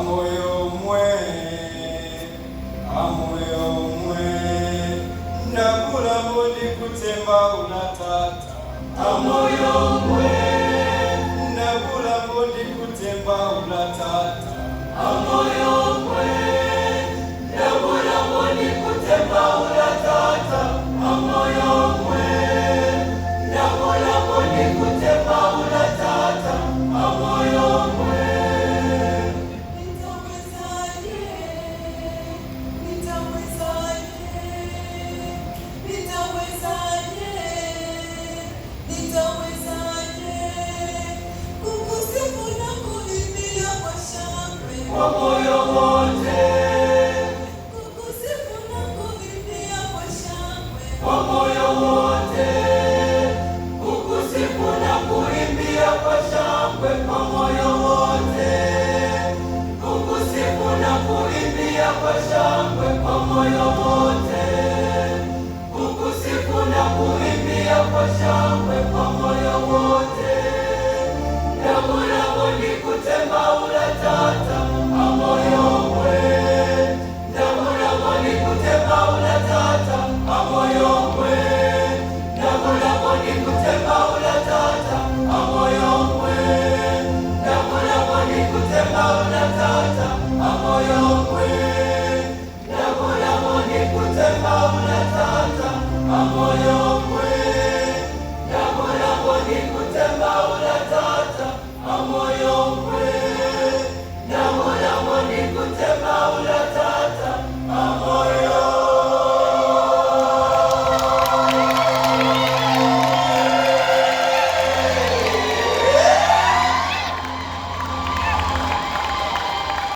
amoyo mwe ndakula mbodi kutemba unatata amoyo mwe ndakula mbodi kutemba unatata amoyo mwe ndakula mbodi kutemba unatata amoyo mwe ndakula mbodi kutemba unatata amoyo mwe. Kwa moyo wote kukusifu na kuimbia kwa shangwe, kwa moyo wote kukusifu na kuimbia kwa shangwe, kwa moyo wote kukusifu na kuimbia kwa shangwe, kwa moyo wote kukusifu na kuimbia kwa shangwe, kwa moyo wote ndamulabo ni kutemba ulatata amoyo mwe ndamulabo ni kutemba ulatata amoyo mwe ndamulabo ni kutemba ulatata amoyo mwe ndamulabo ni kutemba ulatata amoyo mwe ndamulabo ni kutemba ulatata amoyo mwe